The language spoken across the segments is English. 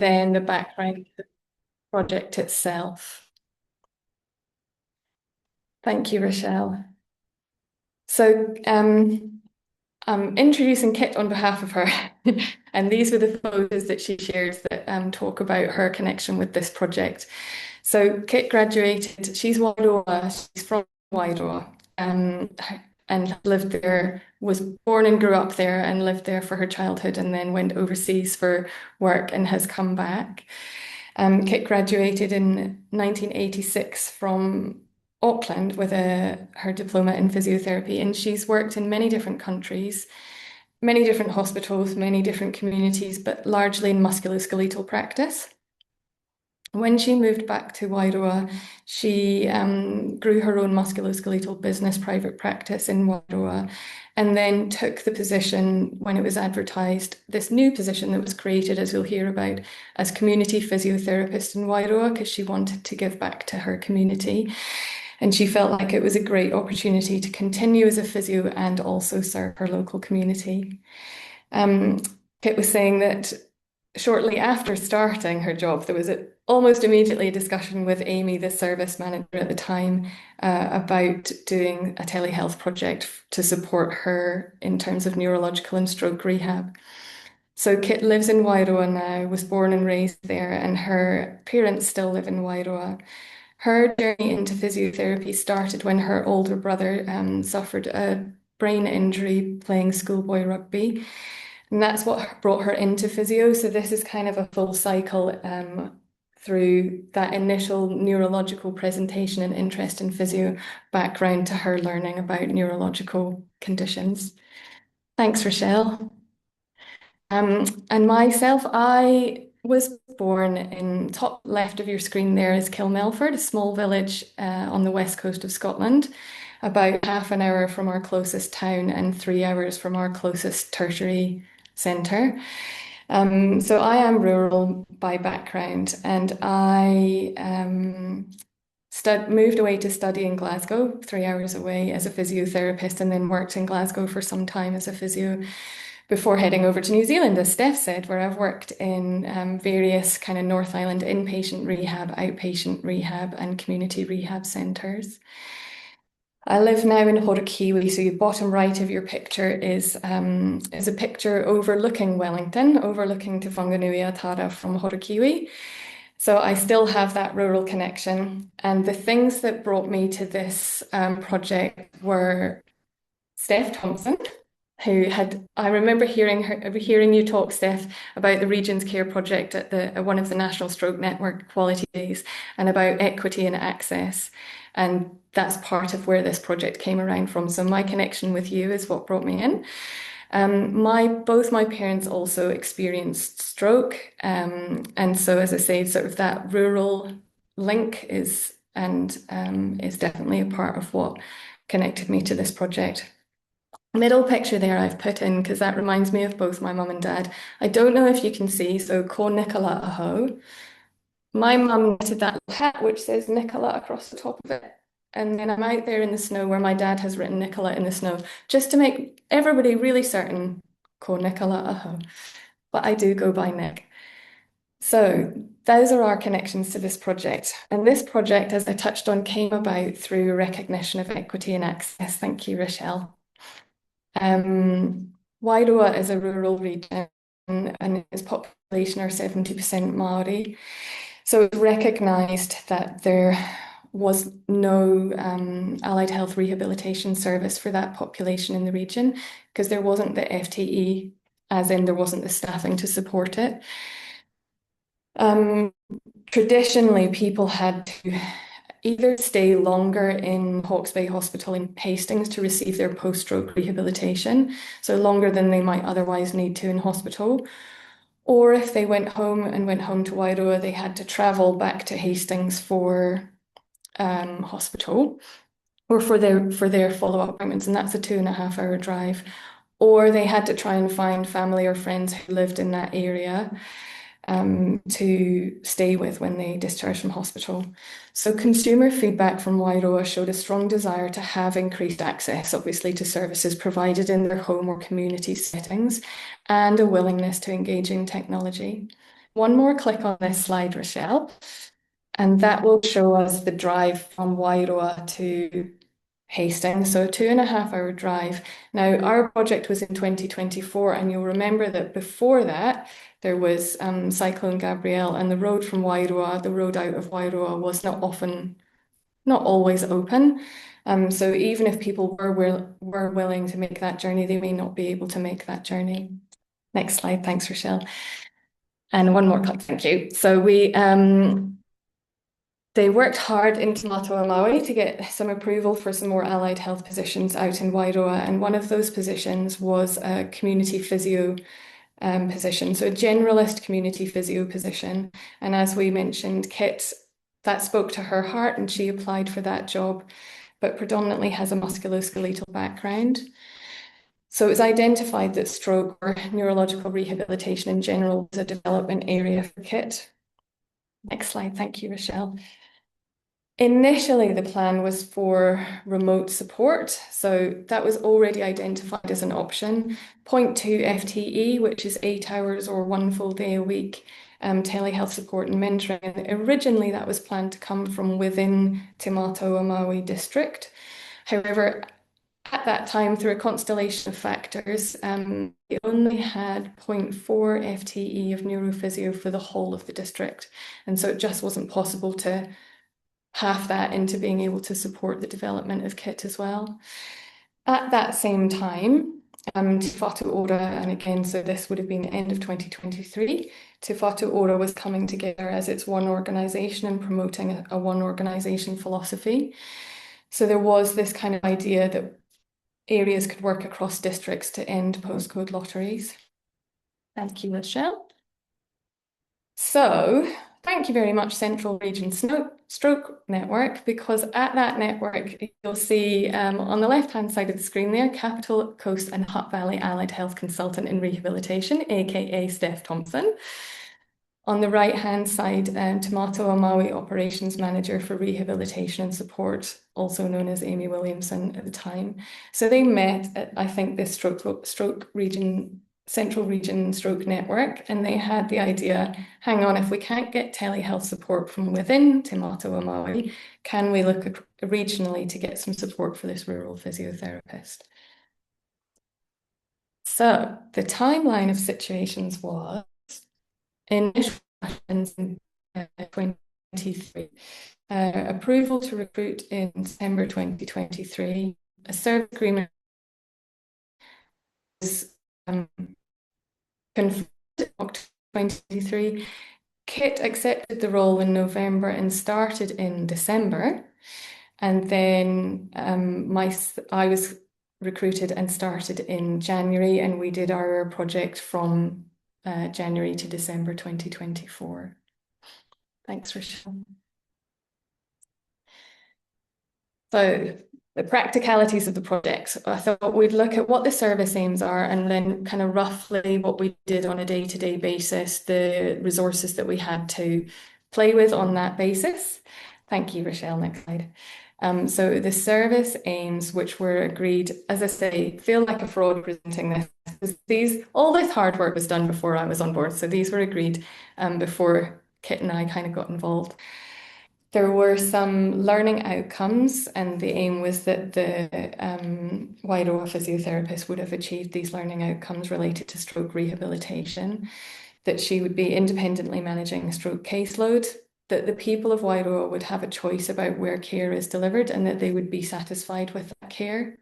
then the background of the project itself. Thank you, Rochelle. So I'm introducing Kit on behalf of her, and these were the photos that she shares that talk about her connection with this project. So Kit graduated, she's Wairoa, she's from Wairoa, and lived there, was born and grew up there and lived there for her childhood, and then went overseas for work and has come back. Kit graduated in 1986 from Auckland with her diploma in physiotherapy, and she's worked in many different countries, many different hospitals, many different communities, but largely in musculoskeletal practice. When she moved back to Wairoa, she grew her own musculoskeletal business private practice in Wairoa, and then took the position when it was advertised, this new position that was created, as we'll hear about, as community physiotherapist in Wairoa, because she wanted to give back to her community. And she felt like it was a great opportunity to continue as a physio and also serve her local community. Kit was saying that shortly after starting her job, there was almost immediately a discussion with Amy, the service manager at the time, about doing a telehealth project to support her in terms of neurological and stroke rehab. So Kit lives in Wairoa now, was born and raised there, and her parents still live in Wairoa. Her journey into physiotherapy started when her older brother suffered a brain injury playing schoolboy rugby. And that's what brought her into physio. So this is kind of a full cycle through that initial neurological presentation and interest in physio background to her learning about neurological conditions. Thanks, Rochelle. And myself, I was born in top left of your screen there is Kilmelford, a small village on the west coast of Scotland, about half an hour from our closest town and 3 hours from our closest tertiary centre. So I am rural by background, and I moved away to study in Glasgow, 3 hours away, as a physiotherapist, and then worked in Glasgow for some time as a physio before heading over to New Zealand, as Steph said, where I've worked in various kind of North Island inpatient rehab, outpatient rehab, and community rehab centres. I live now in Horokiwi, so your bottom right of your picture is a picture overlooking Wellington, overlooking Te Whanganui Atara from Horokiwi. So I still have that rural connection. And the things that brought me to this project were Steph Thompson, I remember hearing you talk, Steph, about the Regions Care Project at one of the National Stroke Network Quality Days, and about equity and access. And that's part of where this project came around from. So my connection with you is what brought me in. Both my parents also experienced stroke. And so, as I say, sort of that rural link is definitely a part of what connected me to this project. Middle picture there I've put in because that reminds me of both my mum and dad. I don't know if you can see, so ko Nichola aho. My mum knitted that hat which says Nichola across the top of it. And then I'm out there in the snow where my dad has written Nichola in the snow, just to make everybody really certain ko Nichola aho. But I do go by Nick. So those are our connections to this project. And this project, as I touched on, came about through recognition of equity and access. Thank you, Rochelle. Wairoa is a rural region and its population are 70% Māori. So it recognised that there was no allied health rehabilitation service for that population in the region because there wasn't the FTE, as in there wasn't the staffing to support it. Traditionally, people had to either stay longer in Hawke's Bay Hospital in Hastings to receive their post-stroke rehabilitation, so longer than they might otherwise need to in hospital, or if they went home to Wairoa, they had to travel back to Hastings for hospital or for their follow-up appointments, and that's a 2.5 hour drive, or they had to try and find family or friends who lived in that area to stay with when they discharged from hospital. So consumer feedback from Wairoa showed a strong desire to have increased access, obviously, to services provided in their home or community settings, and a willingness to engage in technology. one more click on this slide, Rochelle, and that will show us the drive from Wairoa to Hastings, so a 2.5 hour drive. Now, our project was in 2024, and you'll remember that before that, there was Cyclone Gabrielle, and the road from Wairoa, the road out of Wairoa, was not always open. So even if people were willing to make that journey, they may not be able to make that journey. Next slide, thanks, Rochelle. And one more click, thank you. So they worked hard into Matua, Māui to get some approval for some more allied health positions out in Wairoa, and one of those positions was a community physio position, so a generalist community physio position. And as we mentioned, Kit, that spoke to her heart and she applied for that job, but predominantly has a musculoskeletal background. So it was identified that stroke or neurological rehabilitation in general was a development area for Kit. Next slide, thank you, Rochelle. Initially, the plan was for remote support, so that was already identified as an option. 0.2 FTE, which is 8 hours or 1 full day a week, telehealth support and mentoring. And originally, that was planned to come from within Te Mātua Māui district. However, at that time, through a constellation of factors, we only had 0.4 FTE of neurophysio for the whole of the district. And so it just wasn't possible to half that into being able to support the development of Kit as well. At that same time, Te Whatu Ora, and again, so this would have been the end of 2023, Te Whatu Ora was coming together as its one organisation and promoting a one organisation philosophy. So there was this kind of idea that areas could work across districts to end postcode lotteries. Thank you, Michelle. So thank you very much, Central Region Stroke Network, because at that network, you'll see on the left-hand side of the screen there, Capital Coast and Hutt Valley Allied Health Consultant in Rehabilitation, aka Steph Thompson. On the right-hand side, Te Mātua Māui Operations Manager for Rehabilitation and Support, also known as Amy Williamson at the time. So they met at, I think, this Central Region Stroke Network, and they had the idea, hang on, if we can't get telehealth support from within Te Mātua Māui, can we look regionally to get some support for this rural physiotherapist? So the timeline of situations was initial questions in 2023, approval to recruit in December 2023, a service agreement was confirmed in October 2023. Kit accepted the role in November and started in December, and then I was recruited and started in January, and we did our project from January to December 2024. Thanks, Rochelle. So the practicalities of the project. I thought we'd look at what the service aims are and then kind of roughly what we did on a day-to-day basis, the resources that we had to play with on that basis. Thank you, Rochelle. Next slide. So the service aims, which were agreed, as I say, feel like a fraud presenting this. All this hard work was done before I was on board. So these were agreed before Kit and I kind of got involved. There were some learning outcomes, and the aim was that the Wairoa physiotherapist would have achieved these learning outcomes related to stroke rehabilitation, that she would be independently managing a stroke caseload, that the people of Wairoa would have a choice about where care is delivered and that they would be satisfied with that care,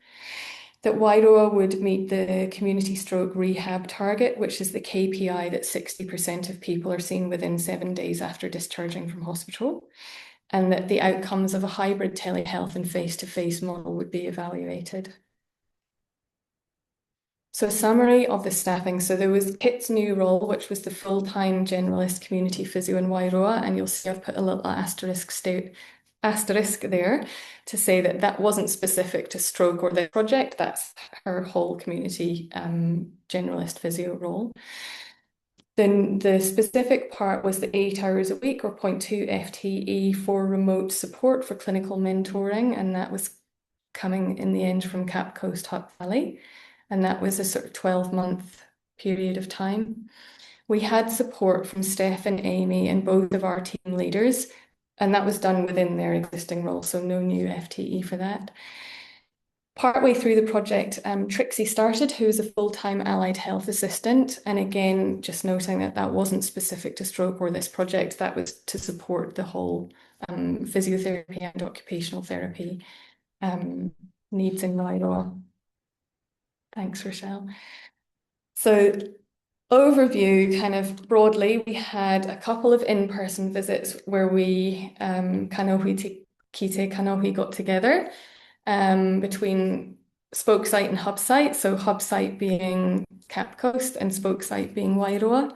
that Wairoa would meet the community stroke rehab target, which is the KPI that 60% of people are seen within 7 days after discharging from hospital, and that the outcomes of a hybrid telehealth and face-to-face model would be evaluated. So a summary of the staffing. So there was Kit's new role, which was the full-time generalist community physio in Wairoa, and you'll see I've put a little asterisk there to say that that wasn't specific to stroke or the project, that's her whole community generalist physio role. Then the specific part was the 8 hours a week or 0.2 FTE for remote support for clinical mentoring, and that was coming in the end from Cap Coast Hutt Valley, and that was a sort of 12-month period of time. We had support from Steph and Amy and both of our team leaders, and that was done within their existing role, so no new FTE for that. Partway through the project, Trixie started, who's a full-time allied health assistant. And again, just noting that that wasn't specific to stroke or this project, that was to support the whole physiotherapy and occupational therapy needs in Wairoa. Thanks, Rochelle. So overview, kind of broadly, we had a couple of in-person visits where we kanohi kite kanohi got together between spoke site and hub site. So hub site being Cap Coast and spoke site being Wairoa.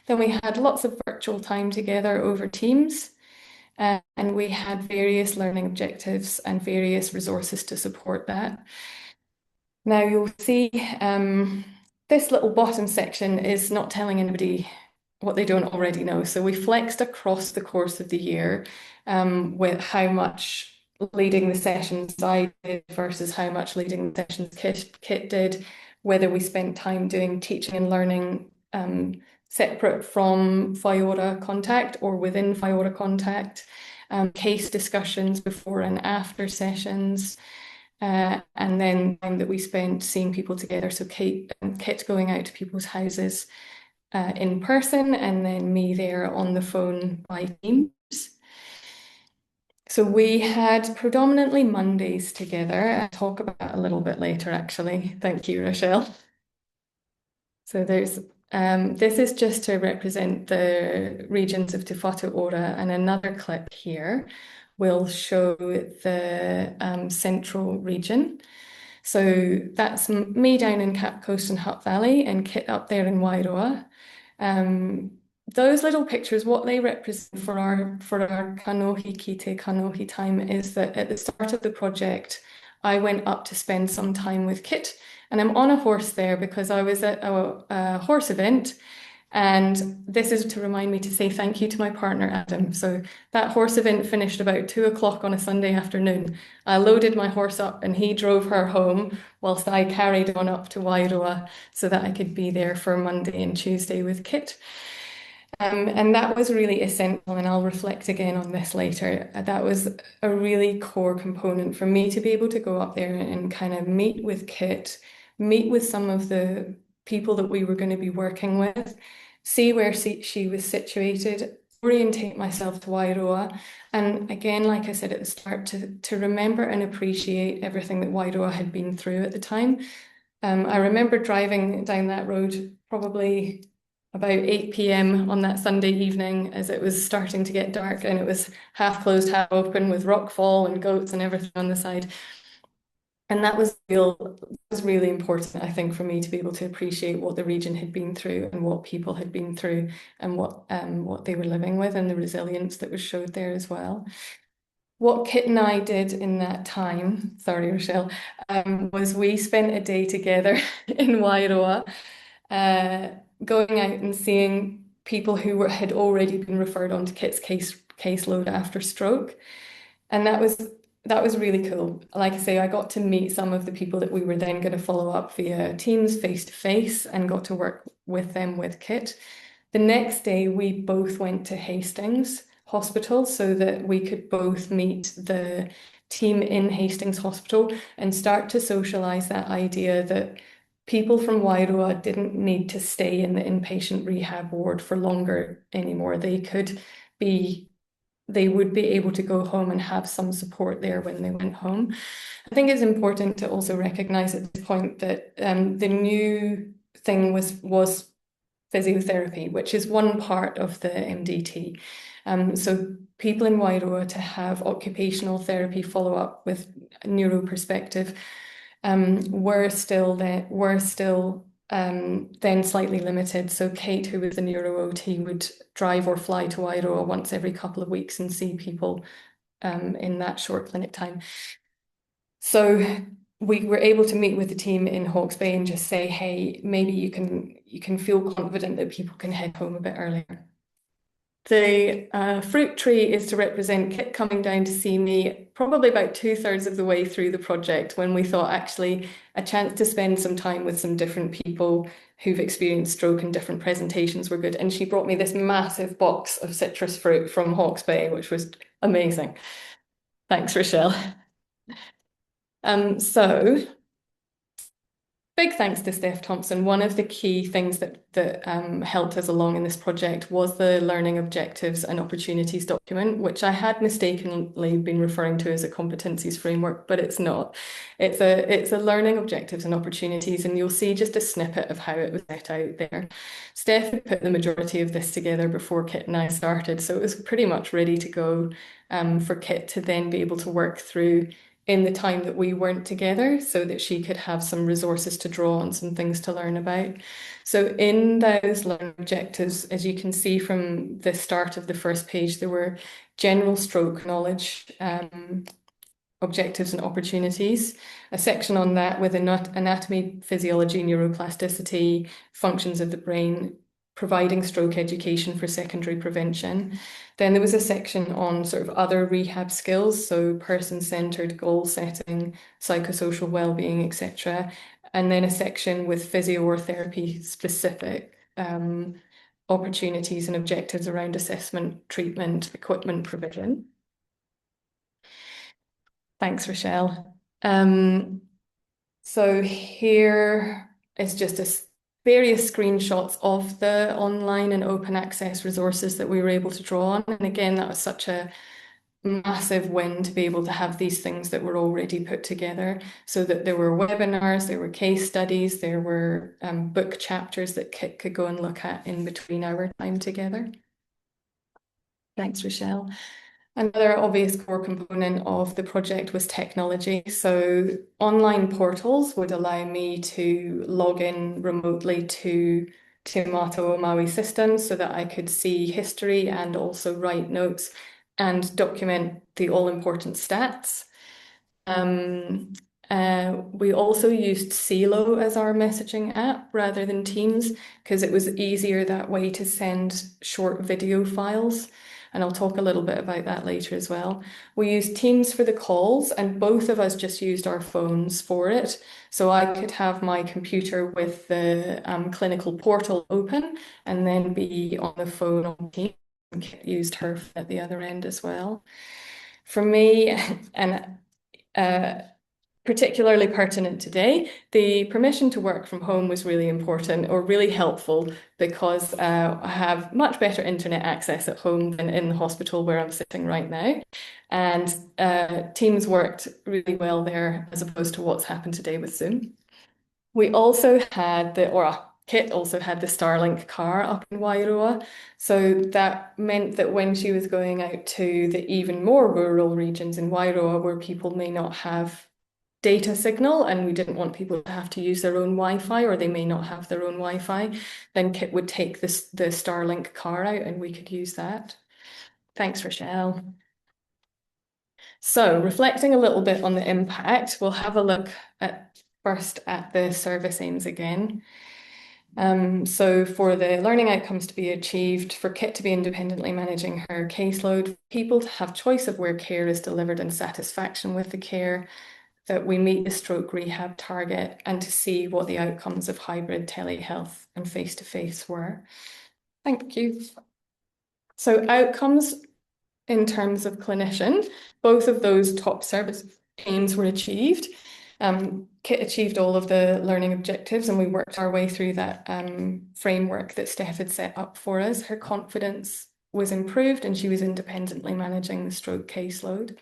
Then we had lots of virtual time together over Teams. And we had various learning objectives and various resources to support that. Now you'll see this little bottom section is not telling anybody what they don't already know. So we flexed across the course of the year with how much leading the sessions I did versus how much leading the sessions Kit did, whether we spent time doing teaching and learning separate from Waiora contact or within Waiora contact, case discussions before and after sessions, and then time that we spent seeing people together. So Kit going out to people's houses in person, and then me there on the phone by Teams. So we had predominantly Mondays together. I'll talk about that a little bit later, actually. Thank you, Rochelle. So there's this is just to represent the regions of Te Whatu Ora, and another clip here will show the central region. So that's me down in Cap Coast and Hutt Valley and Kit up there in Wairoa. Those little pictures, what they represent for our kanohi kite kanohi time is that at the start of the project, I went up to spend some time with Kit, and I'm on a horse there because I was at a horse event. And this is to remind me to say thank you to my partner, Adam. So that horse event finished about 2 o'clock on a Sunday afternoon. I loaded my horse up and he drove her home whilst I carried on up to Wairoa so that I could be there for Monday and Tuesday with Kit. And that was really essential, and I'll reflect again on this later. That was a really core component for me to be able to go up there and kind of meet with Kit, meet with some of the people that we were going to be working with, see where she was situated, orientate myself to Wairoa. And again, like I said at the start, to remember and appreciate everything that Wairoa had been through at the time. I remember driving down that road probably about 8 p.m. on that Sunday evening as it was starting to get dark, and it was half closed, half open with rockfall and goats and everything on the side. And that was really important, I think, for me to be able to appreciate what the region had been through and what people had been through and what they were living with, and the resilience that was showed there as well. What Kit and I did in that time, sorry, Rochelle, was we spent a day together in Wairoa, going out and seeing people who had already been referred on to Kit's caseload after stroke. And that was really cool. Like I say, I got to meet some of the people that we were then going to follow up via Teams face to face and got to work with them with Kit. The next day, we both went to Hastings Hospital so that we could both meet the team in Hastings Hospital and start to socialize that idea that people from Wairoa didn't need to stay in the inpatient rehab ward for longer anymore. They would be able to go home and have some support there when they went home. I think it's important to also recognize at this point that the new thing was physiotherapy, which is one part of the MDT. So people in Wairoa to have occupational therapy follow up with neuro perspective were still then slightly limited. So Kate, who was the neuro OT, would drive or fly to Wairoa once every couple of weeks and see people in that short clinic time. So we were able to meet with the team in Hawke's Bay and just say, hey, maybe you can feel confident that people can head home a bit earlier. The fruit tree is to represent Kit coming down to see me probably about 2/3 of the way through the project, when we thought actually a chance to spend some time with some different people who've experienced stroke and different presentations were good. And she brought me this massive box of citrus fruit from Hawke's Bay, which was amazing. Thanks, Rochelle. So big thanks to Steph Thompson. One of the key things that helped us along in this project was the learning objectives and opportunities document, which I had mistakenly been referring to as a competencies framework, but it's not. It's a learning objectives and opportunities, and you'll see just a snippet of how it was set out there. Steph had put the majority of this together before Kit and I started, so it was pretty much ready to go for Kit to then be able to work through in the time that we weren't together, so that she could have some resources to draw on, some things to learn about. So in those learning objectives, as you can see from the start of the first page, there were general stroke knowledge, objectives and opportunities, a section on that with anatomy, physiology, neuroplasticity, functions of the brain, providing stroke education for secondary prevention. Then there was a section on sort of other rehab skills, so person-centered goal setting, psychosocial well-being, etc. And then a section with physio or therapy specific opportunities and objectives around assessment, treatment, equipment provision. Thanks, Rochelle. So here is just various screenshots of the online and open access resources that we were able to draw on. And again, that was such a massive win to be able to have these things that were already put together, so that there were webinars, there were case studies, there were book chapters that Kit could go and look at in between our time together. Thanks, Rochelle. Another obvious core component of the project was technology. So online portals would allow me to log in remotely to Matua Māui systems, so that I could see history and also write notes and document the all-important stats. We also used Silo as our messaging app rather than Teams, because it was easier that way to send short video files. And I'll talk a little bit about that later as well. We used Teams for the calls, and both of us just used our phones for it. So I could have my computer with the clinical portal open and then be on the phone on Teams, and used her at the other end as well. For me, and particularly pertinent today, the permission to work from home was really important, or really helpful, because I have much better internet access at home than in the hospital where I'm sitting right now. And Teams worked really well there, as opposed to what's happened today with Zoom. We also had Kit also had the Starlink car up in Wairoa. So that meant that when she was going out to the even more rural regions in Wairoa, where people may not have data signal, and we didn't want people to have to use their own Wi-Fi, or they may not have their own Wi-Fi, then Kit would take the Starlink car out and we could use that. Thanks, Rochelle. So reflecting a little bit on the impact, we'll have a look first at the service aims again. So for the learning outcomes to be achieved, for Kit to be independently managing her caseload, people to have choice of where care is delivered and satisfaction with the care, that we meet the stroke rehab target, and to see what the outcomes of hybrid telehealth and face-to-face were. Thank you. So outcomes in terms of clinician, both of those top service aims were achieved. Kit achieved all of the learning objectives, and we worked our way through that framework that Steph had set up for us. Her confidence was improved, and she was independently managing the stroke caseload.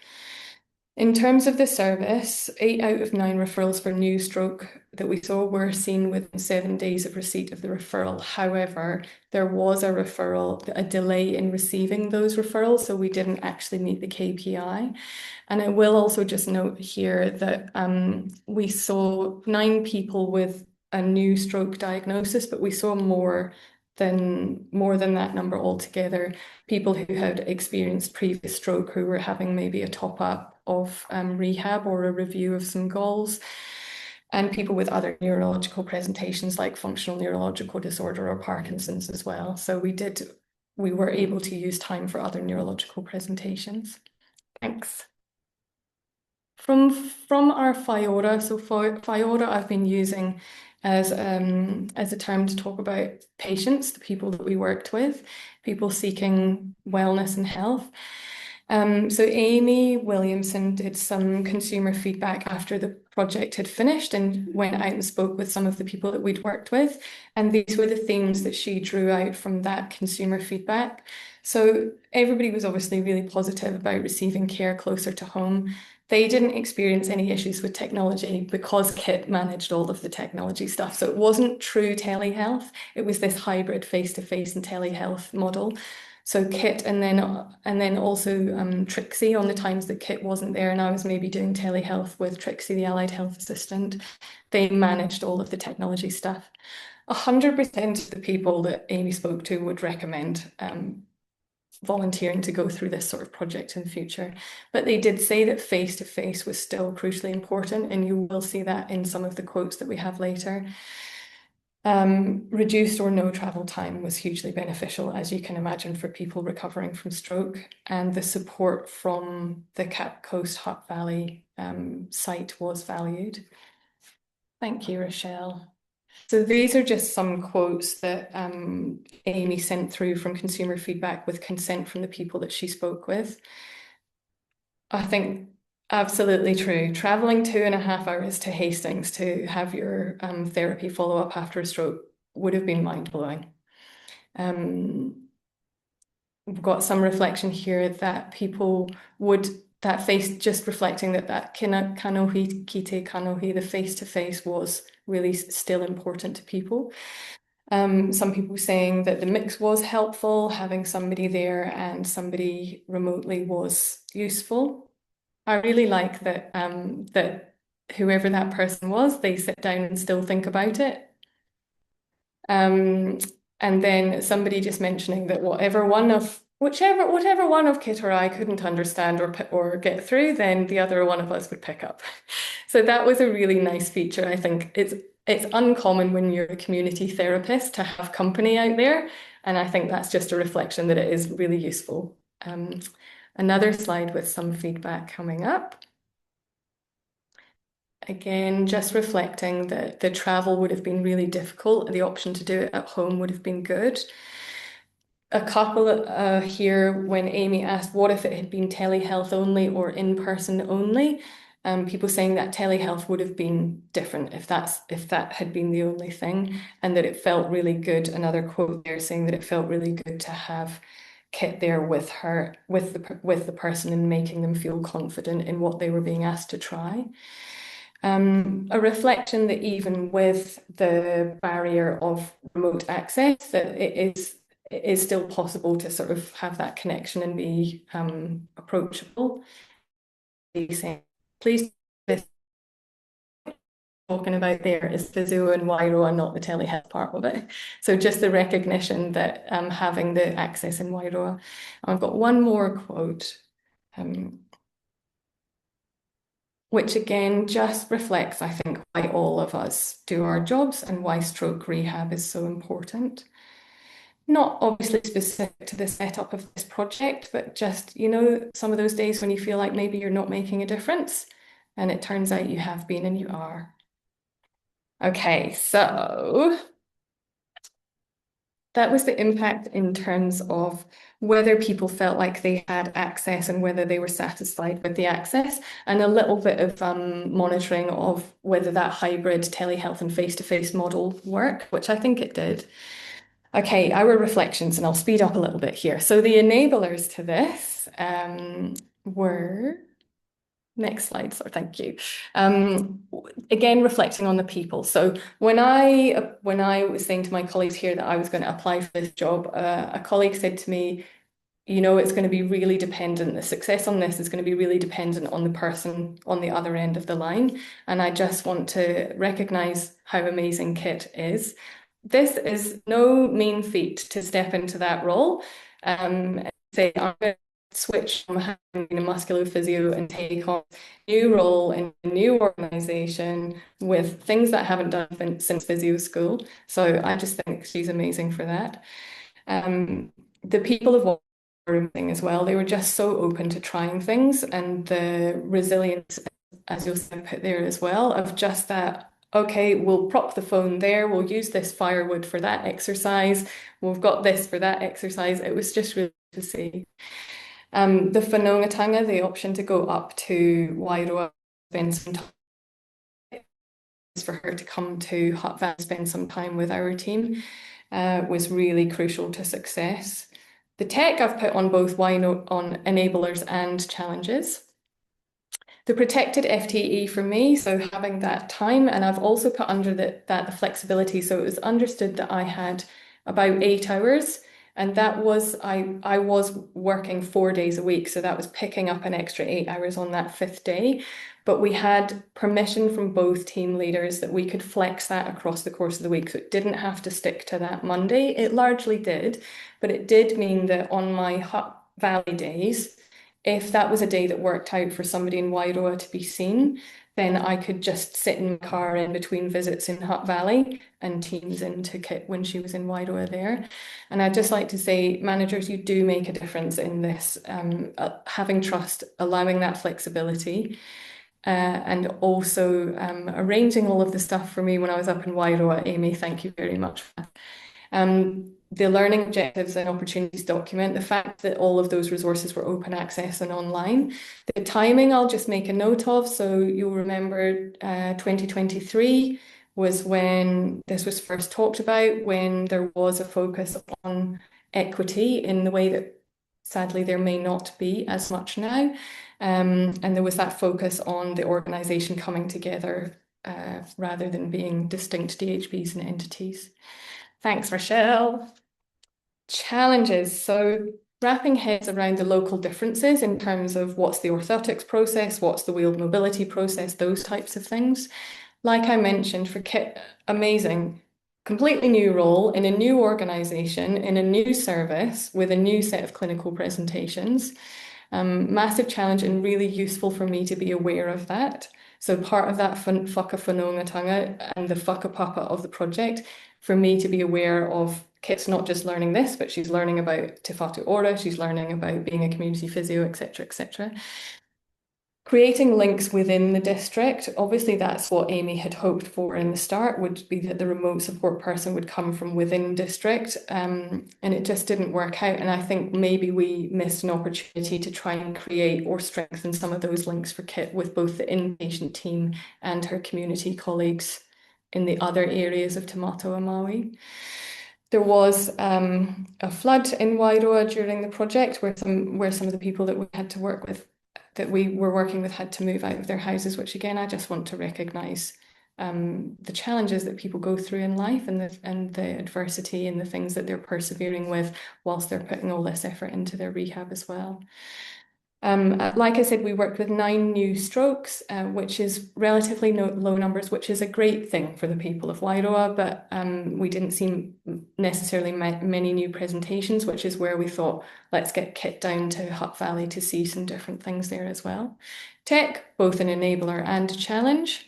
In terms of the service, 8 out of 9 referrals for new stroke that we saw were seen within 7 days of receipt of the referral. However, there was a delay in receiving those referrals, so we didn't actually meet the KPI. And I will also just note here that we saw 9 people with a new stroke diagnosis, but we saw more than that number altogether. People who had experienced previous stroke, who were having maybe a top up of rehab or a review of some goals, and people with other neurological presentations like functional neurological disorder or Parkinson's as well. So we did we were able to use time for other neurological presentations. Thanks. From our Wairoa, so Wairoa I've been using as a term to talk about patients, the people that we worked with, people seeking wellness and health. So Amy Williamson did some consumer feedback after the project had finished and went out and spoke with some of the people that we'd worked with. And these were the themes that she drew out from that consumer feedback. So everybody was obviously really positive about receiving care closer to home. They didn't experience any issues with technology because Kit managed all of the technology stuff. So it wasn't true telehealth. It was this hybrid face-to-face and telehealth model. So Kit and then also Trixie on the times that Kit wasn't there and I was maybe doing telehealth with Trixie, the allied health assistant. They managed all of the technology stuff. 100% of the people that Amy spoke to would recommend volunteering to go through this sort of project in the future. But they did say that face-to-face was still crucially important, and you will see that in some of the quotes that we have later. Reduced or no travel time was hugely beneficial, as you can imagine, for people recovering from stroke, and the support from the Cape Coast Hutt Valley site was valued. Thank you, Rochelle. So these are just some quotes that Amy sent through from consumer feedback with consent from the people that she spoke with. I think absolutely true. Traveling 2.5 hours to Hastings to have your therapy follow up after a stroke would have been mind-blowing. We've got some reflection here that people would, that face, just reflecting that kanohi, kite kanohi, the face-to-face was really still important to people. Some people saying that the mix was helpful, having somebody there and somebody remotely was useful. I really like that that whoever that person was, they sit down and still think about it. And then somebody just mentioning that whatever one of Kit or I couldn't understand or get through, then the other one of us would pick up. So that was a really nice feature. I think it's uncommon when you're a community therapist to have company out there, and I think that's just a reflection that it is really useful. Another slide with some feedback coming up. Again, just reflecting that the travel would have been really difficult. The option to do it at home would have been good. A couple here when Amy asked what if it had been telehealth only or in-person only, people saying that telehealth would have been different if that had been the only thing, and that it felt really good. Another quote there saying that it felt really good to have Kit there with her, with the person, and making them feel confident in what they were being asked to try. A reflection that even with the barrier of remote access, that it is still possible to sort of have that connection and be approachable. Please, this talking about there is physio and Wairoa, not the telehealth part of it. So just the recognition that having the access in Wairoa. I've got one more quote, which again just reflects, I think, why all of us do our jobs and why stroke rehab is so important. Not obviously specific to the setup of this project, but just, you know, some of those days when you feel like maybe you're not making a difference, and it turns out you have been and you are. Okay, so that was the impact in terms of whether people felt like they had access and whether they were satisfied with the access, and a little bit of monitoring of whether that hybrid telehealth and face-to-face model worked, which I think it did. Okay, our reflections, and I'll speed up a little bit here. So the enablers to this were, next slide, so thank you. Again, reflecting on the people. So when I was saying to my colleagues here that I was going to apply for this job, a colleague said to me, you know, it's going to be really dependent, the success on this is going to be really dependent on the person on the other end of the line. And I just want to recognize how amazing Kit is. This is no mean feat to step into that role and say, I'm going to switch from having been a musculophysio and take on a new role in a new organisation with things that I haven't done since physio school. So I just think she's amazing for that. The people of Wairoa were amazing as well. They were just so open to trying things, and the resilience, as you'll see put there as well, of just that, okay, we'll prop the phone there, we'll use this firewood for that exercise, we've got this for that exercise. It was just really to see. The whanaungatanga, the option to go up to Wairoa, spend some time for her to come to Hutt Valley, spend some time with our team, was really crucial to success. The tech I've put on both on enablers and challenges. The protected FTE for me, so having that time, and I've also put under that the flexibility, so it was understood that I had about 8 hours, and that was I was working 4 days a week, so that was picking up an extra 8 hours on that 5th day. But we had permission from both team leaders that we could flex that across the course of the week, so it didn't have to stick to that Monday. It largely did, but it did mean that on my Hutt Valley days, if that was a day that worked out for somebody in Wairoa to be seen, then I could just sit in my car in between visits in Hutt Valley and Teams into Kit when she was in Wairoa there. And I'd just like to say, managers, you do make a difference in this, having trust, allowing that flexibility. And also arranging all of the stuff for me when I was up in Wairoa. Amy, thank you very much for that. The learning objectives and opportunities document, the fact that all of those resources were open access and online. The timing I'll just make a note of. So you'll remember 2023 was when this was first talked about, when there was a focus on equity in the way that sadly there may not be as much now. And there was that focus on the organisation coming together rather than being distinct DHBs and entities. Thanks, Rochelle. Challenges. So wrapping heads around the local differences in terms of what's the orthotics process, what's the wheeled mobility process, those types of things. Like I mentioned, for Kit, amazing. Completely new role in a new organisation, in a new service with a new set of clinical presentations. Massive challenge and really useful for me to be aware of that. So part of that whakawhanaungatanga and the whakapapa of the project, for me to be aware of Kit's not just learning this, but she's learning about Te Whatu Ora, she's learning about being a community physio, etc., etc. Creating links within the district, obviously that's what Amy had hoped for in the start, would be that the remote support person would come from within district, and it just didn't work out. And I think maybe we missed an opportunity to try and create or strengthen some of those links for Kit with both the inpatient team and her community colleagues in the other areas of Te Matua, Māui. There was a flood in Wairoa during the project where some of the people that we had to work with, that we were working with, had to move out of their houses, which again, I just want to recognise the challenges that people go through in life and the adversity and the things that they're persevering with whilst they're putting all this effort into their rehab as well. Like I said, we worked with 9 new strokes, which is relatively low numbers, which is a great thing for the people of Wairoa, but we didn't see necessarily many new presentations, which is where we thought, let's get Kit down to Hutt Valley to see some different things there as well. Tech, both an enabler and a challenge.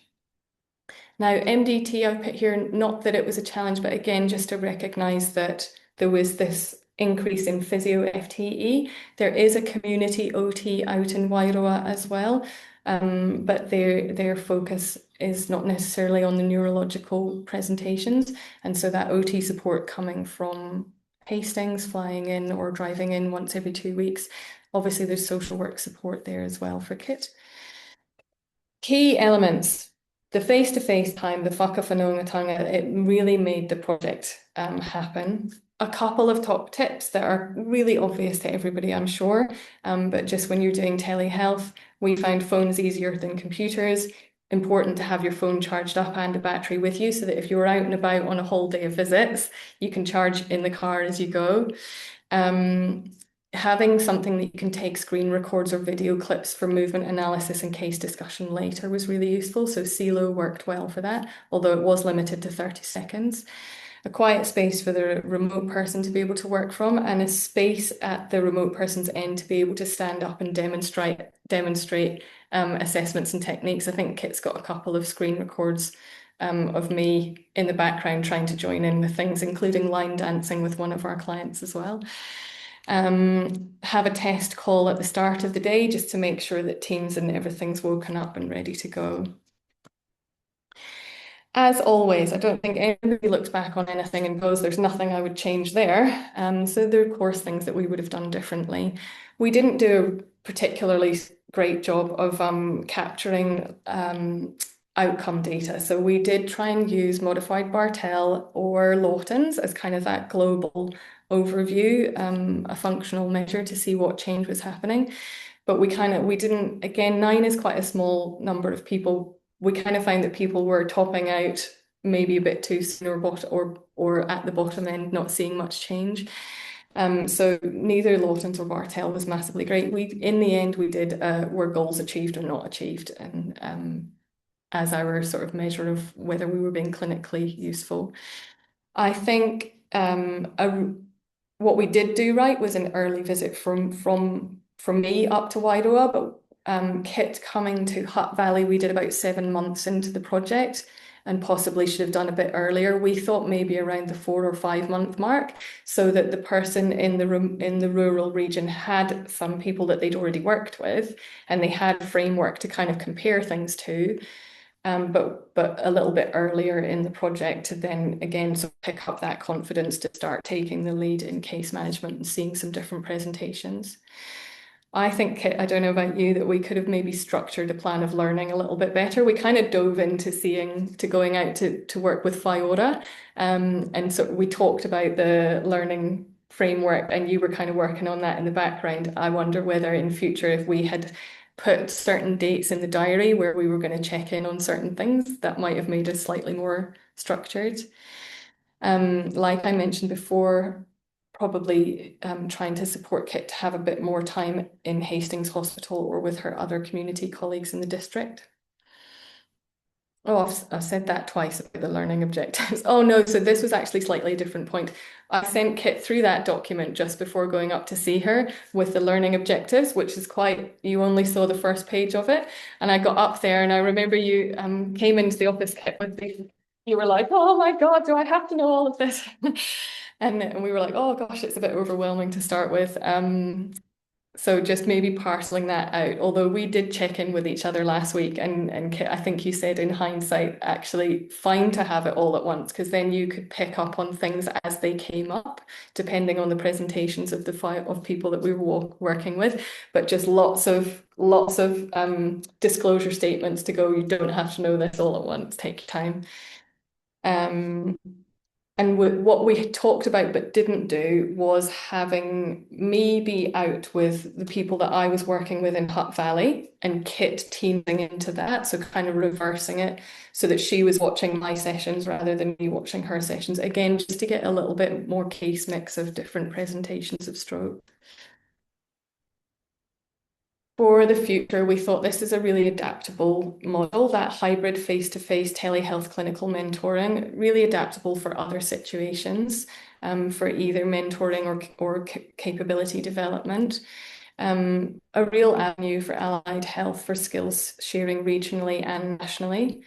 Now, MDT, I've put here, not that it was a challenge, but again, just to recognise that there was this increase in physio FTE. There is a community OT out in Wairoa as well, but their focus is not necessarily on the neurological presentations. And so that OT support coming from Hastings, flying in or driving in once every 2 weeks. Obviously, there's social work support there as well for Kit. Key elements. The face-to-face time, the whakawhanaungatanga, it really made the project happen. A couple of top tips that are really obvious to everybody, I'm sure, but just when you're doing telehealth, we found phones easier than computers. Important to have your phone charged up and a battery with you so that if you're out and about on a whole day of visits, you can charge in the car as you go. Having something that you can take screen records or video clips for movement analysis and case discussion later was really useful. So CELO worked well for that, although it was limited to 30 seconds. A quiet space for the remote person to be able to work from, and a space at the remote person's end to be able to stand up and demonstrate assessments and techniques. I think Kit's got a couple of screen records of me in the background trying to join in with things, including line dancing with one of our clients as well. Have a test call at the start of the day just to make sure that teams and everything's woken up and ready to go. As always, I don't think anybody looks back on anything and goes, there's nothing I would change there. So there are, of course, things that we would have done differently. We didn't do a particularly great job of capturing outcome data. So we did try and use modified Bartel or Lawton's as kind of that global overview, a functional measure to see what change was happening. But we didn't, again, 9 is quite a small number of people. We kind of found that people were topping out maybe a bit too soon or at the bottom end, not seeing much change. So neither Lawton's or Bartel was massively great. In the end, we did were goals achieved or not achieved, and as our sort of measure of whether we were being clinically useful. I think what we did do right was an early visit from me up to Wairoa, but Kit coming to Hutt Valley, we did about 7 months into the project and possibly should have done a bit earlier. We thought maybe around the 4 or 5 month mark, so that the person in the rural region had some people that they'd already worked with, and they had a framework to kind of compare things to. But a little bit earlier in the project to then again sort of pick up that confidence to start taking the lead in case management and seeing some different presentations. I think, I don't know about you, that we could have maybe structured a plan of learning a little bit better. We kind of dove into going out to work with Wairoa. And so we talked about the learning framework and you were kind of working on that in the background. I wonder whether in future, if we had put certain dates in the diary where we were going to check in on certain things, that might have made us slightly more structured. Like I mentioned before, probably trying to support Kit to have a bit more time in Hastings Hospital or with her other community colleagues in the district. Oh, I've said that twice about the learning objectives. Oh no, so this was actually slightly a different point. I sent Kit through that document just before going up to see her with the learning objectives, which is you only saw the first page of it. And I got up there and I remember you came into the office, Kit, with you were like, oh my God, do I have to know all of this? And we were like, oh gosh, it's a bit overwhelming to start with. So just maybe parceling that out, although we did check in with each other last week and I think you said in hindsight, actually fine to have it all at once, because then you could pick up on things as they came up, depending on the presentations of of people that we were working with, but just lots of disclosure statements to go, you don't have to know this all at once, take your time. And what we talked about but didn't do was having me be out with the people that I was working with in Hutt Valley and Kit teaming into that, so kind of reversing it so that she was watching my sessions rather than me watching her sessions. Again, just to get a little bit more case mix of different presentations of stroke. For the future, we thought this is a really adaptable model, that hybrid face-to-face telehealth clinical mentoring, really adaptable for other situations, for either mentoring or capability development. A real avenue for allied health for skills sharing regionally and nationally.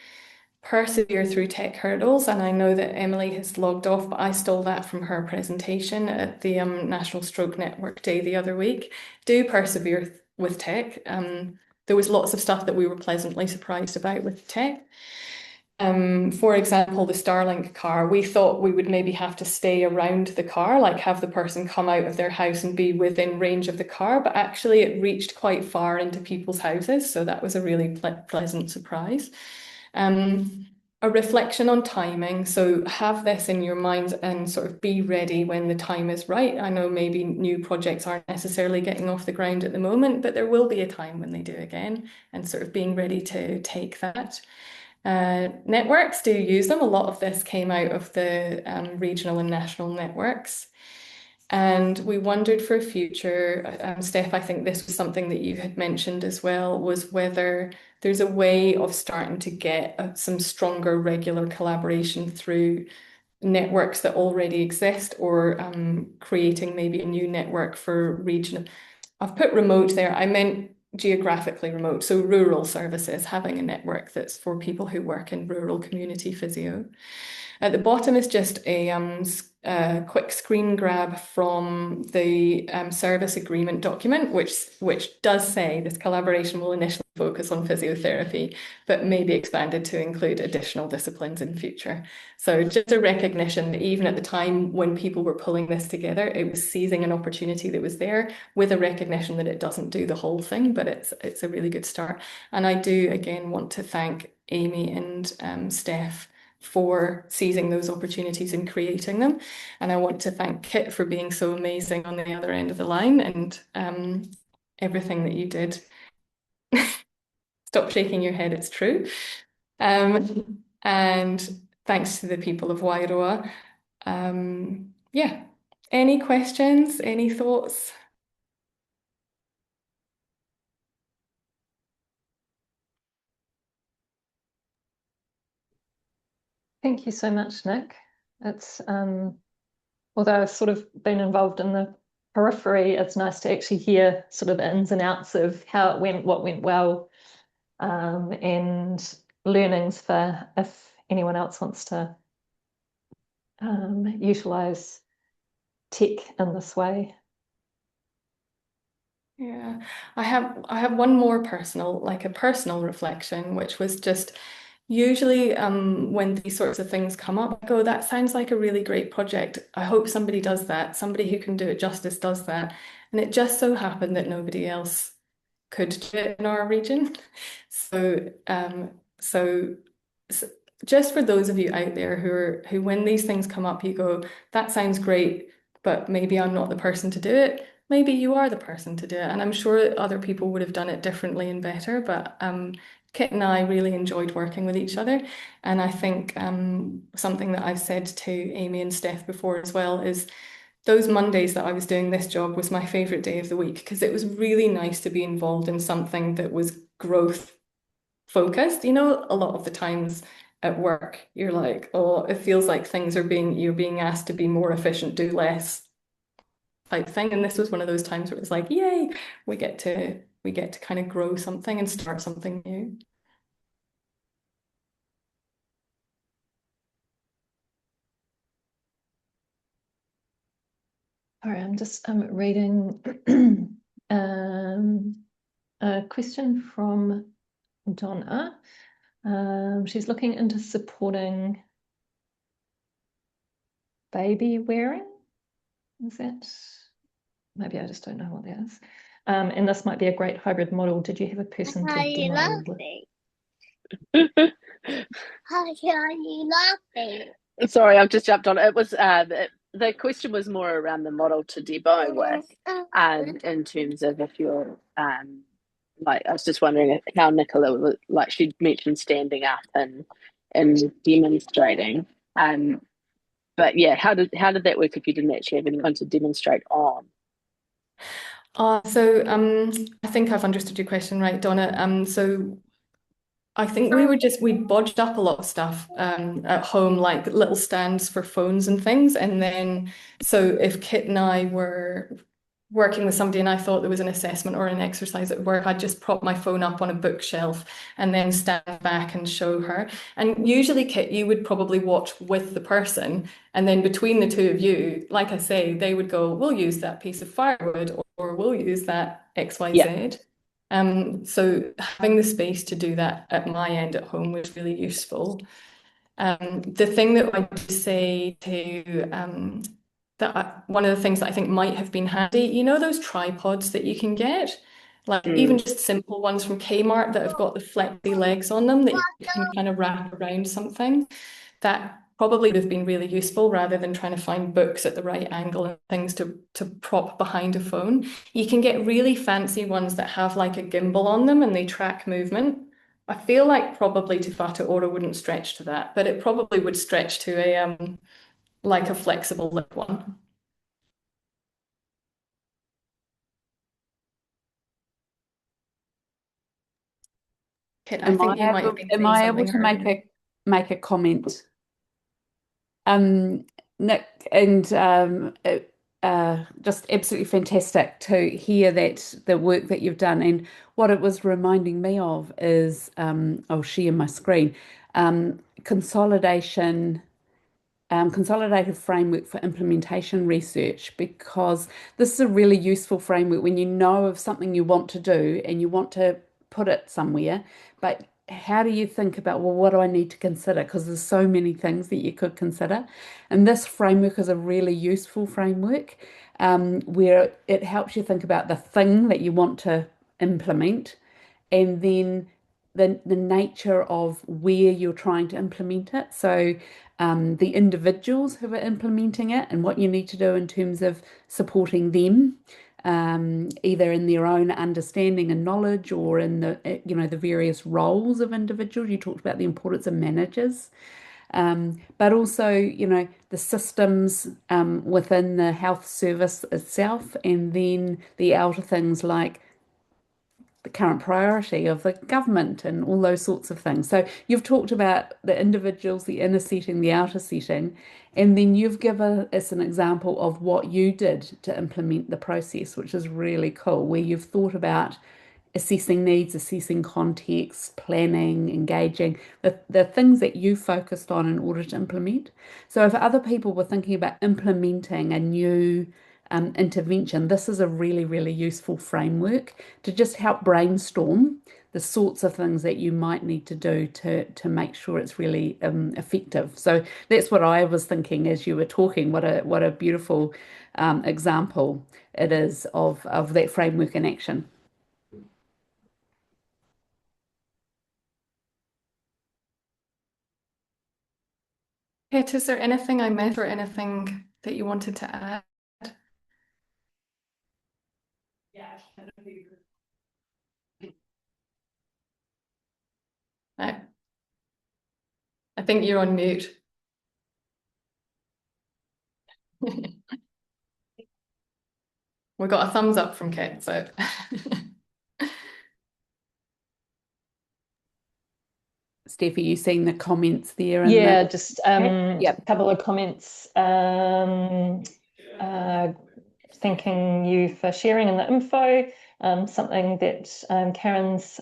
Persevere through tech hurdles, and I know that Emily has logged off, but I stole that from her presentation at the National Stroke Network Day the other week. Do persevere with tech. There was lots of stuff that we were pleasantly surprised about with tech. For example, the Starlink car, we thought we would maybe have to stay around the car, like have the person come out of their house and be within range of the car, but actually it reached quite far into people's houses, so that was a really pleasant surprise. A reflection on timing. So have this in your mind and sort of be ready when the time is right. I know maybe new projects aren't necessarily getting off the ground at the moment, but there will be a time when they do again, and sort of being ready to take that. Networks, do use them. A lot of this came out of the regional and national networks. And we wondered for future, Steph, I think this was something that you had mentioned as well, was whether there's a way of starting to get some stronger regular collaboration through networks that already exist, or creating maybe a new network for regional. I've put remote there. I meant geographically remote, so rural services, having a network that's for people who work in rural community physio. At the bottom is just a quick screen grab from the service agreement document, which does say this collaboration will initially focus on physiotherapy, but may be expanded to include additional disciplines in future. So just a recognition that even at the time when people were pulling this together, it was seizing an opportunity that was there with a recognition that it doesn't do the whole thing, but it's a really good start. And I do again want to thank Amy and Steph for seizing those opportunities and creating them. And I want to thank Kit for being so amazing on the other end of the line and everything that you did. Stop shaking your head, it's true. And thanks to the people of Wairoa. Yeah. Any questions? Any thoughts? Thank you so much, Nick. It's although I've sort of been involved in the periphery, it's nice to actually hear sort of the ins and outs of how it went, what went well, and learnings for if anyone else wants to utilize tech in this way. Yeah, I have one more personal, like a personal reflection, which was just usually when these sorts of things come up, I go, that sounds like a really great project. I hope somebody does that. Somebody who can do it justice does that. And it just so happened that nobody else could do it in our region. So so just for those of you out there who when these things come up, you go, that sounds great, but maybe I'm not the person to do it. Maybe you are the person to do it. And I'm sure other people would have done it differently and better, but Kit and I really enjoyed working with each other. And I think something that I've said to Amy and Steph before as well is those Mondays that I was doing this job was my favorite day of the week because it was really nice to be involved in something that was growth focused. You know, a lot of the times at work, you're like, oh, it feels like you're being asked to be more efficient, do less type thing. And this was one of those times where it was like, yay, we get to kind of grow something and start something new. All right, I'm just reading a question from Donna. She's looking into supporting baby wearing. Is that? Maybe I just don't know what that is. And this might be a great hybrid model. Did you have a person Why to are you demo? laughing? Why are you laughing? Sorry, I've just jumped on. It was the question was more around the model to demo with, in terms of if you're like I was just wondering how Nichola was like she mentioned standing up and demonstrating, but yeah, how did that work if you didn't actually have anyone to demonstrate on? So I think I've understood your question right, Donna. So I think we bodged up a lot of stuff at home, like little stands for phones and things. And then, so if Kit and I were working with somebody and I thought there was an assessment or an exercise at work, I'd just prop my phone up on a bookshelf and then stand back and show her. And usually, Kit, you would probably watch with the person. And then between the two of you, like I say, they would go, we'll use that piece of firewood or we'll use that XYZ. Yeah. So having the space to do that at my end at home was really useful. The thing that I would say to one of the things that I think might have been handy, you know, those tripods that you can get, like even just simple ones from Kmart that have got the flexi legs on them that you can kind of wrap around something. That probably would have been really useful rather than trying to find books at the right angle and things to prop behind a phone. You can get really fancy ones that have like a gimbal on them and they track movement. I feel like probably Te Whatu Ora wouldn't stretch to that, but it probably would stretch to a like a flexible lip one. Kit, I think you might have been Am saying I able something to earlier. make a comment? Nick, and just absolutely fantastic to hear that the work that you've done. And what it was reminding me of is, I'll share my screen, consolidation consolidated framework for implementation research, because this is a really useful framework when you know of something you want to do and you want to put it somewhere, but how do you think about, well, what do I need to consider? Because there's so many things that you could consider. And this framework is a really useful framework, where it helps you think about the thing that you want to implement, and then the nature of where you're trying to implement it. So the individuals who are implementing it and what you need to do in terms of supporting them, either in their own understanding and knowledge or in the various roles of individuals. You talked about the importance of managers. But also, the systems within the health service itself, and then the outer things like the current priority of the government and all those sorts of things. So you've talked about the individuals, the inner setting, the outer setting, and then you've given us an example of what you did to implement the process, which is really cool, where you've thought about assessing needs, assessing context, planning, engaging, the things that you focused on in order to implement. So if other people were thinking about implementing a new intervention, this is a really, really useful framework to just help brainstorm the sorts of things that you might need to do to make sure it's really effective. So that's what I was thinking as you were talking. What a beautiful example it is of that framework in action. Kate, is there anything I missed or anything that you wanted to add? Yeah. No. I think you're on mute. We got a thumbs up from Kate, so. Steph, are you seeing the comments there? Yeah, just Yep. a couple of comments. Thanking you for sharing in the info. Something that Karen's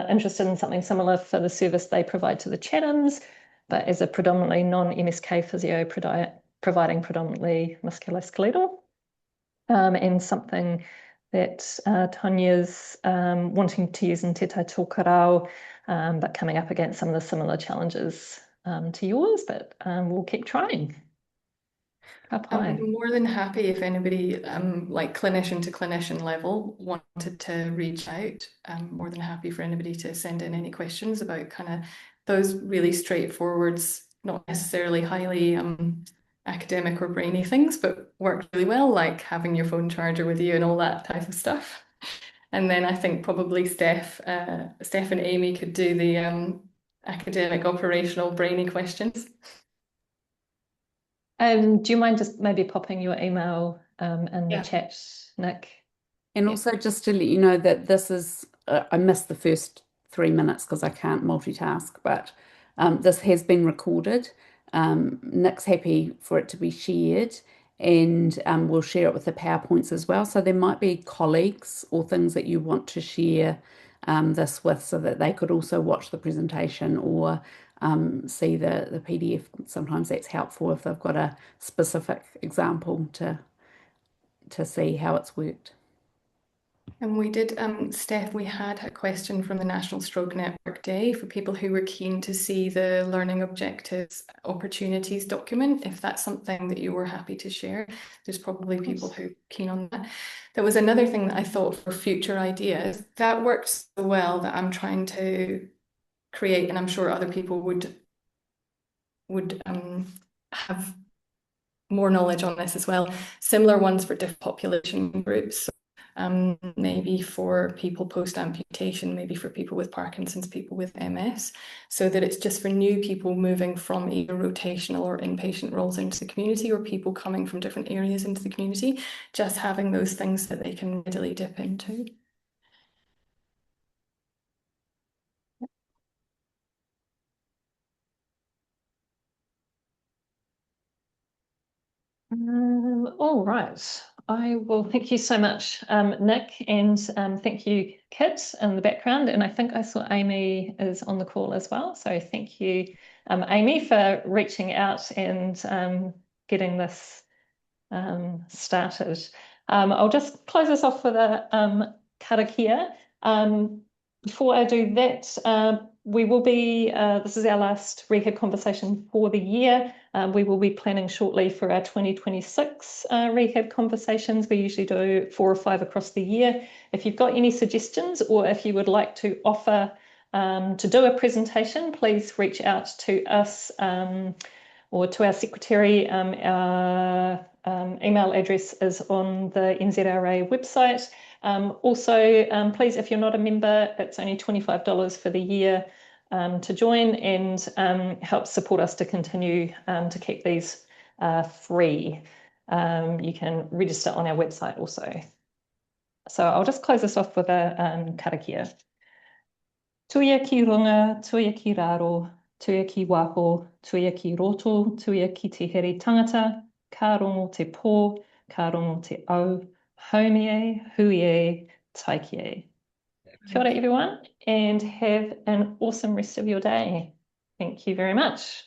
interested in, something similar for the service they provide to the Chathams, but as a predominantly non-MSK physio providing predominantly musculoskeletal. And something that Tanya's wanting to use in Te Tai Tokerau, but coming up against some of the similar challenges to yours, but we'll keep trying. I'm more than happy if anybody, like clinician to clinician level, wanted to reach out. I'm more than happy for anybody to send in any questions about kind of those really straightforward, not necessarily highly academic or brainy things, but work really well, like having your phone charger with you and all that type of stuff. And then I think probably Steph and Amy could do the academic, operational, brainy questions. Do you mind just maybe popping your email in the Yeah. chat, Nick? And also just to let you know that this is, I missed the first 3 minutes because I can't multitask, but this has been recorded. Nick's happy for it to be shared, and we'll share it with the PowerPoints as well. So there might be colleagues or things that you want to share this with, so that they could also watch the presentation or see the PDF. Sometimes that's helpful if they've got a specific example to see how it's worked. And we did, Steph, we had a question from the National Stroke Network Day for people who were keen to see the learning objectives opportunities document, if that's something that you were happy to share. There's probably people who are keen on that. There was another thing that I thought for future ideas that worked so well that I'm trying to create, and I'm sure other people would have more knowledge on this as well. Similar ones for different population groups. Maybe for people post-amputation, maybe for people with Parkinson's, people with MS, so that it's just for new people moving from either rotational or inpatient roles into the community, or people coming from different areas into the community, just having those things that they can readily dip into. All right. I will thank you so much, Nick, and thank you, Kit, in the background. And I think I saw Amy is on the call as well. So thank you, Amy, for reaching out and getting this started. I'll just close us off with a karakia. Before I do that, we will be, this is our last Rehab Conversation for the year. We will be planning shortly for our 2026 Rehab Conversations. We usually do 4 or 5 across the year. If you've got any suggestions or if you would like to offer to do a presentation, please reach out to us or to our secretary. Our email address is on the NZRA website. Also, please, if you're not a member, it's only $25 for the year to join and help support us to continue to keep these free. You can register on our website also. So I'll just close this off with a karakia. Tuia ki runga, tuia ki raro, tuia ki waho, tuia ki roto, tuia ki te here tangata, ka rongo te pō, ka rongo te au, haumie, huie, taikie. Kia ora everyone, and have an awesome rest of your day. Thank you very much.